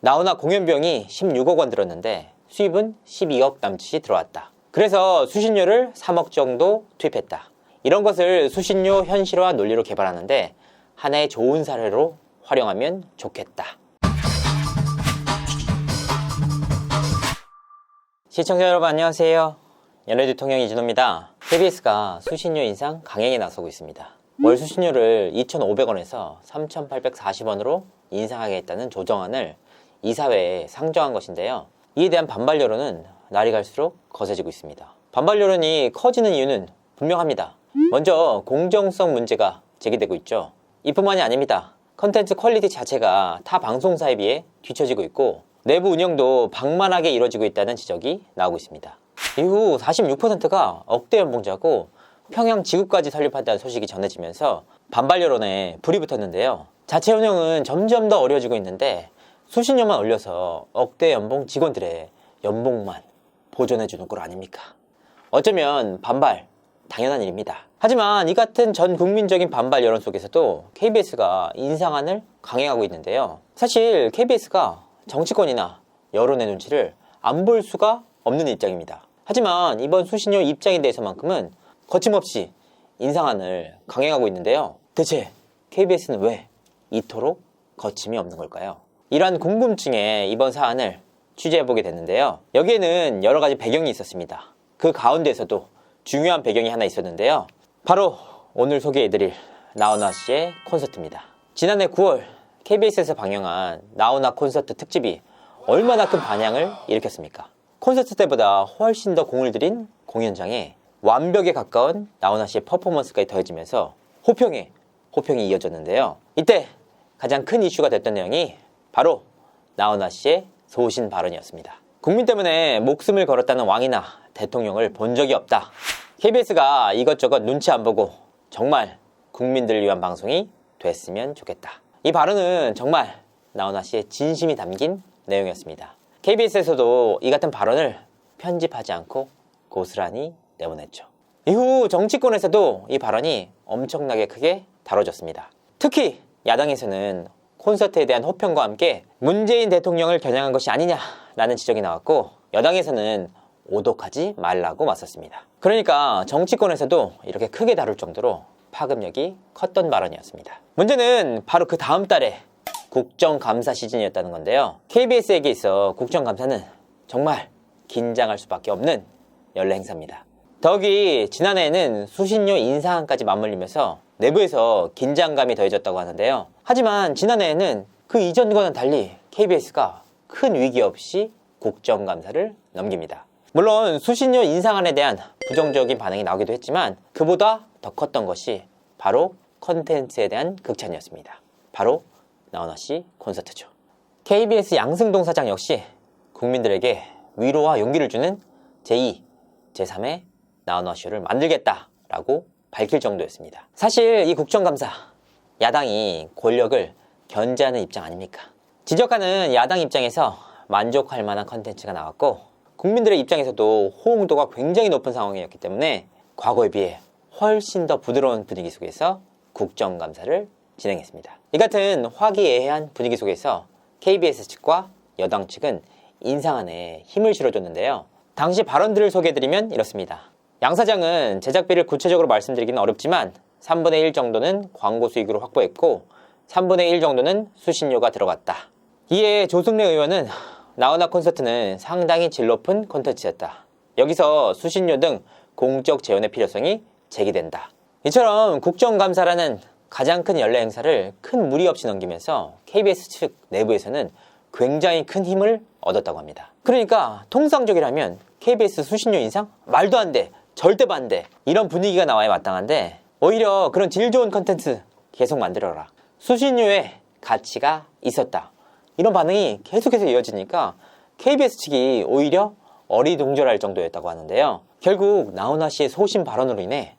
나훈아 공연 비용이 16억 원 들었는데 수입은 12억 남짓이 들어왔다. 그래서 수신료를 3억 정도 투입했다. 이런 것을 수신료 현실화 논리로 개발하는데 하나의 좋은 사례로 활용하면 좋겠다. 시청자 여러분 안녕하세요. 연예대통령 이진호입니다. KBS가 수신료 인상 강행에 나서고 있습니다. 월 수신료를 2,500원에서 3,840원으로 인상하겠다는 조정안을 이사회에 상정한 것인데요. 이에 대한 반발 여론은 날이 갈수록 거세지고 있습니다. 반발 여론이 커지는 이유는 분명합니다. 먼저 공정성 문제가 제기되고 있죠. 이뿐만이 아닙니다. 컨텐츠 퀄리티 자체가 타 방송사에 비해 뒤처지고 있고 내부 운영도 방만하게 이루어지고 있다는 지적이 나오고 있습니다. 이후 46%가 억대 연봉자고 평양 지구까지 설립한다는 소식이 전해지면서 반발 여론에 불이 붙었는데요. 자체 운영은 점점 더 어려워지고 있는데 수신료만 올려서 억대 연봉 직원들의 연봉만 보존해주는 꼴 아닙니까? 어쩌면 반발 당연한 일입니다. 하지만 이 같은 전 국민적인 반발 여론 속에서도 KBS가 인상안을 강행하고 있는데요. 사실 KBS가 정치권이나 여론의 눈치를 안 볼 수가 없는 입장입니다. 하지만 이번 수신료 입장에 대해서만큼은 거침없이 인상안을 강행하고 있는데요. 대체 KBS는 왜 이토록 거침이 없는 걸까요? 이러한 궁금증에 이번 사안을 취재해보게 됐는데요. 여기에는 여러 가지 배경이 있었습니다. 그 가운데에서도 중요한 배경이 하나 있었는데요. 바로 오늘 소개해드릴 나훈아 씨의 콘서트입니다. 지난해 9월 KBS에서 방영한 나훈아 콘서트 특집이 얼마나 큰 반향을 일으켰습니까? 콘서트 때보다 훨씬 더 공을 들인 공연장에 완벽에 가까운 나훈아 씨의 퍼포먼스까지 더해지면서 호평에 호평이 이어졌는데요. 이때 가장 큰 이슈가 됐던 내용이 바로 나훈아 씨의 소신 발언이었습니다. 국민 때문에 목숨을 걸었다는 왕이나 대통령을 본 적이 없다. KBS가 이것저것 눈치 안 보고 정말 국민들을 위한 방송이 됐으면 좋겠다. 이 발언은 정말 나훈아 씨의 진심이 담긴 내용이었습니다. KBS에서도 이 같은 발언을 편집하지 않고 고스란히 내보냈죠. 이후 정치권에서도 이 발언이 엄청나게 크게 다뤄졌습니다. 특히 야당에서는 콘서트에 대한 호평과 함께 문재인 대통령을 겨냥한 것이 아니냐라는 지적이 나왔고 여당에서는 오독하지 말라고 맞섰습니다. 그러니까 정치권에서도 이렇게 크게 다룰 정도로 파급력이 컸던 발언이었습니다. 문제는 바로 그 다음 달에 국정감사 시즌이었다는 건데요. KBS에게 있어 국정감사는 정말 긴장할 수밖에 없는 연례 행사입니다. 더욱이 지난해에는 수신료 인상까지 맞물리면서 내부에서 긴장감이 더해졌다고 하는데요. 하지만 지난해에는 그 이전과는 달리 KBS가 큰 위기 없이 국정감사를 넘깁니다. 물론 수신료 인상안에 대한 부정적인 반응이 나오기도 했지만 그보다 더 컸던 것이 바로 컨텐츠에 대한 극찬이었습니다. 바로 나훈아 씨 콘서트죠. KBS 양승동 사장 역시 국민들에게 위로와 용기를 주는 제2, 제3의 나훈아 쇼를 만들겠다라고 밝힐 정도였습니다. 사실 이 국정감사 야당이 권력을 견제하는 입장 아닙니까? 지적하는 야당 입장에서 만족할 만한 컨텐츠가 나왔고 국민들의 입장에서도 호응도가 굉장히 높은 상황이었기 때문에 과거에 비해 훨씬 더 부드러운 분위기 속에서 국정감사를 진행했습니다. 이 같은 화기애애한 분위기 속에서 KBS 측과 여당 측은 인상안에 힘을 실어줬는데요. 당시 발언들을 소개해드리면 이렇습니다. 양 사장은 제작비를 구체적으로 말씀드리기는 어렵지만 3분의 1 정도는 광고 수익으로 확보했고 3분의 1 정도는 수신료가 들어갔다. 이에 조승래 의원은 나훈아 콘서트는 상당히 질 높은 콘텐츠였다. 여기서 수신료 등 공적 재원의 필요성이 제기된다. 이처럼 국정감사라는 가장 큰 연례 행사를 큰 무리 없이 넘기면서 KBS 측 내부에서는 굉장히 큰 힘을 얻었다고 합니다. 그러니까 통상적이라면 KBS 수신료 인상? 말도 안 돼. 절대 반대. 이런 분위기가 나와야 마땅한데 오히려 그런 질 좋은 컨텐츠 계속 만들어라. 수신료에 가치가 있었다. 이런 반응이 계속해서 이어지니까 KBS 측이 오히려 어리둥절할 정도였다고 하는데요. 결국 나훈아 씨의 소신 발언으로 인해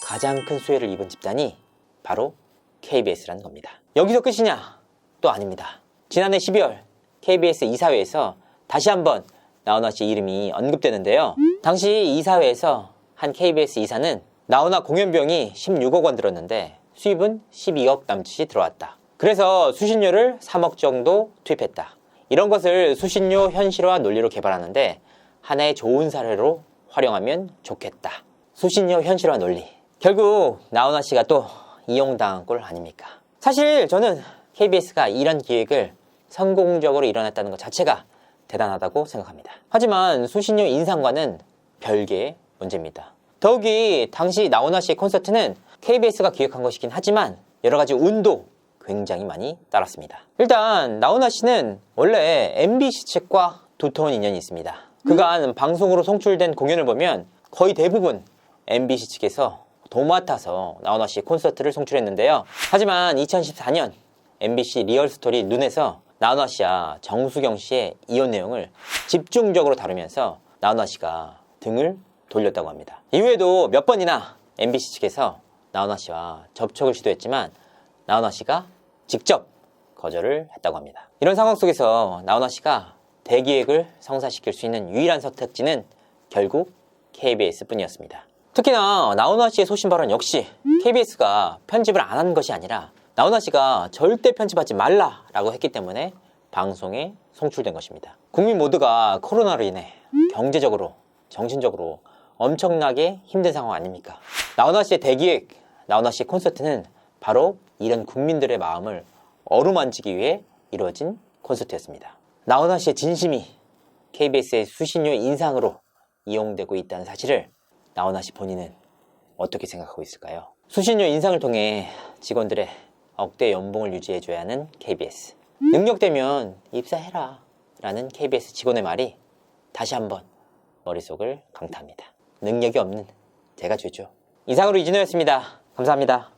가장 큰 수혜를 입은 집단이 바로 KBS라는 겁니다. 여기서 끝이냐? 또 아닙니다. 지난해 12월 KBS 이사회에서 다시 한번 나훈아 씨 이름이 언급되는데요. 당시 이사회에서 한 KBS 이사는 나훈아 공연 비용이 16억 원 들었는데 수입은 12억 남짓이 들어왔다. 그래서 수신료를 3억 정도 투입했다. 이런 것을 수신료 현실화 논리로 개발하는데 하나의 좋은 사례로 활용하면 좋겠다. 수신료 현실화 논리. 결국 나훈아 씨가 또 이용당한 꼴 아닙니까? 사실 저는 KBS가 이런 기획을 성공적으로 일어났다는 것 자체가 대단하다고 생각합니다. 하지만 수신료 인상과는 별개의 문제입니다. 더욱이 당시 나훈아 씨의 콘서트는 KBS가 기획한 것이긴 하지만 여러 가지 운도 굉장히 많이 따랐습니다. 일단 나훈아 씨는 원래 MBC 측과 두터운 인연이 있습니다. 그간 방송으로 송출된 공연을 보면 거의 대부분 MBC 측에서 도맡아서 나훈아 씨의 콘서트를 송출했는데요. 하지만 2014년 MBC 리얼스토리 눈에서 나훈아 씨와 정수경 씨의 이혼 내용을 집중적으로 다루면서 나훈아 씨가 등을 돌렸다고 합니다. 이후에도 몇 번이나 MBC 측에서 나훈아 씨와 접촉을 시도했지만 나훈아 씨가 직접 거절을 했다고 합니다. 이런 상황 속에서 나훈아 씨가 대기획을 성사시킬 수 있는 유일한 선택지는 결국 KBS 뿐이었습니다. 특히나 나훈아 씨의 소신 발언 역시 KBS가 편집을 안 한 것이 아니라 나훈아 씨가 절대 편집하지 말라라고 했기 때문에 방송에 송출된 것입니다. 국민 모두가 코로나로 인해 경제적으로, 정신적으로 엄청나게 힘든 상황 아닙니까? 나훈아 씨의 대기획, 나훈아 씨의 콘서트는 바로 이런 국민들의 마음을 어루만지기 위해 이루어진 콘서트였습니다. 나훈아 씨의 진심이 KBS의 수신료 인상으로 이용되고 있다는 사실을 나훈아 씨 본인은 어떻게 생각하고 있을까요? 수신료 인상을 통해 직원들의 억대 연봉을 유지해줘야 하는 KBS. 능력되면 입사해라 라는 KBS 직원의 말이 다시 한번 머릿속을 강타합니다. 능력이 없는 제가 죄죠. 이상으로 이진호였습니다. 감사합니다.